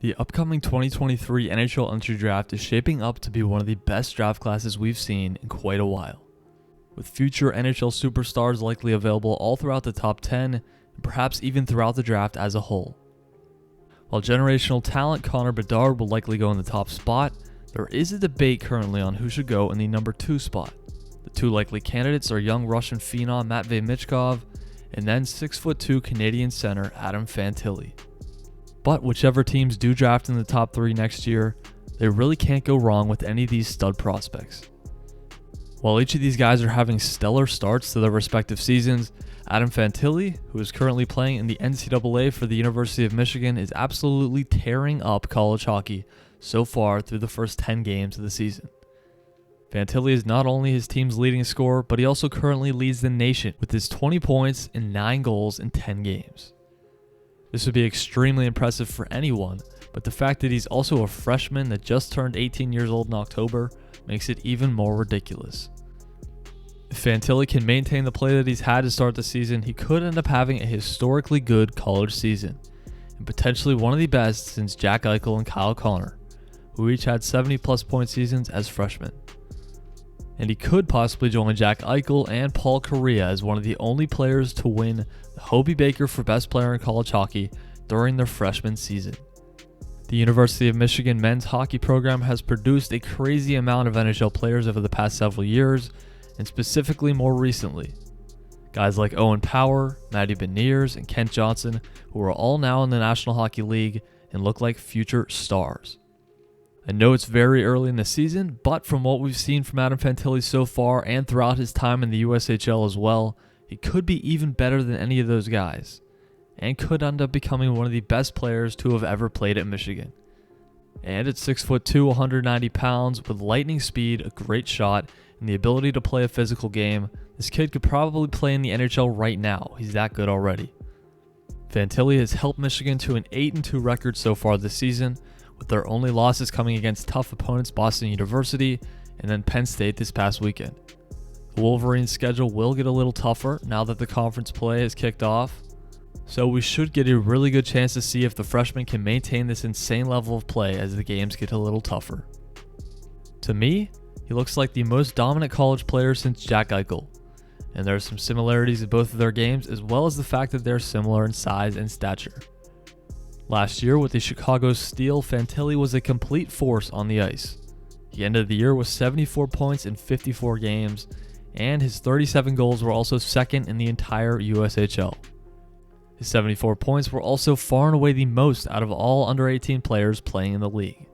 The upcoming 2023 NHL Entry Draft is shaping up to be one of the best draft classes we've seen in quite a while, with future NHL superstars likely available all throughout the top 10 and perhaps even throughout the draft as a whole. While generational talent Connor Bedard will likely go in the top spot, there is a debate currently on who should go in the number 2 spot. The two likely candidates are young Russian phenom Matvei Michkov and then 6'2" Canadian center Adam Fantilli. But whichever teams do draft in the top 3 next year, they really can't go wrong with any of these stud prospects. While each of these guys are having stellar starts to their respective seasons, Adam Fantilli, who is currently playing in the NCAA for the University of Michigan, is absolutely tearing up college hockey so far through the first 10 games of the season. Fantilli is not only his team's leading scorer, but he also currently leads the nation with his 20 points and 9 goals in 10 games. This would be extremely impressive for anyone, but the fact that he's also a freshman that just turned 18 years old in October makes it even more ridiculous. If Fantilli can maintain the play that he's had to start the season, he could end up having a historically good college season, and potentially one of the best since Jack Eichel and Kyle Connor, who each had 70-plus point seasons as freshmen. And he could possibly join Jack Eichel and Paul Kariya as one of the only players to win the Hobey Baker for Best Player in College Hockey during their freshman season. The University of Michigan men's hockey program has produced a crazy amount of NHL players over the past several years, and specifically more recently. Guys like Owen Power, Matty Beniers, and Kent Johnson, who are all now in the National Hockey League and look like future stars. I know it's very early in the season, but from what we've seen from Adam Fantilli so far and throughout his time in the USHL as well, he could be even better than any of those guys, and could end up becoming one of the best players to have ever played at Michigan. And at 6'2", 190 pounds, with lightning speed, a great shot, and the ability to play a physical game, this kid could probably play in the NHL right now. He's that good already. Fantilli has helped Michigan to an 8-2 record so far this season, with their only losses coming against tough opponents Boston University and then Penn State this past weekend. The Wolverines' schedule will get a little tougher now that the conference play has kicked off, so we should get a really good chance to see if the freshman can maintain this insane level of play as the games get a little tougher. To me, he looks like the most dominant college player since Jack Eichel, and there are some similarities in both of their games as well as the fact that they're similar in size and stature. Last year with the Chicago Steel, Fantilli was a complete force on the ice. He ended the year with 74 points in 54 games, and his 37 goals were also second in the entire USHL. His 74 points were also far and away the most out of all under-18 players playing in the league.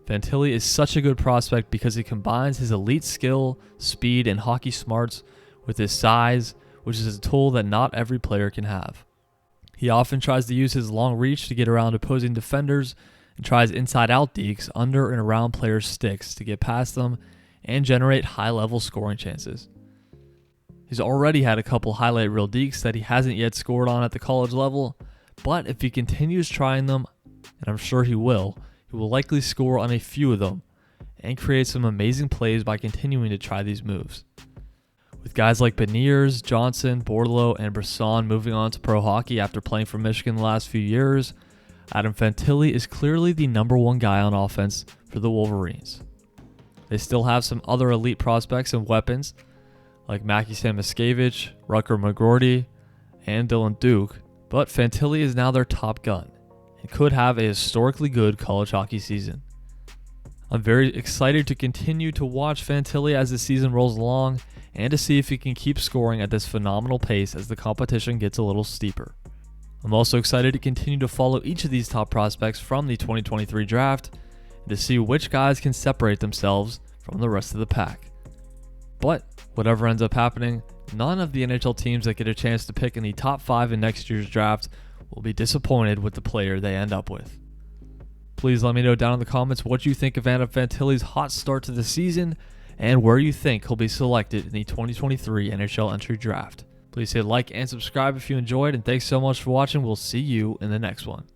Fantilli is such a good prospect because he combines his elite skill, speed, and hockey smarts with his size, which is a tool that not every player can have. He often tries to use his long reach to get around opposing defenders and tries inside-out dekes under and around players' sticks to get past them and generate high-level scoring chances. He's already had a couple highlight reel dekes that he hasn't yet scored on at the college level, but if he continues trying them, and I'm sure he will likely score on a few of them and create some amazing plays by continuing to try these moves. With guys like Beniers, Johnson, Bordelot, and Brisson moving on to pro hockey after playing for Michigan the last few years, Adam Fantilli is clearly the number 1 guy on offense for the Wolverines. They still have some other elite prospects and weapons like Mackie Samoskevich, Rutger McGroarty, and Dylan Duke, but Fantilli is now their top gun and could have a historically good college hockey season. I'm very excited to continue to watch Fantilli as the season rolls along and to see if he can keep scoring at this phenomenal pace as the competition gets a little steeper. I'm also excited to continue to follow each of these top prospects from the 2023 draft and to see which guys can separate themselves from the rest of the pack. But whatever ends up happening, none of the NHL teams that get a chance to pick in the top 5 in next year's draft will be disappointed with the player they end up with. Please let me know down in the comments what you think of Adam Fantilli's hot start to the season and where you think he'll be selected in the 2023 NHL Entry Draft. Please hit like and subscribe if you enjoyed, and thanks so much for watching. We'll see you in the next one.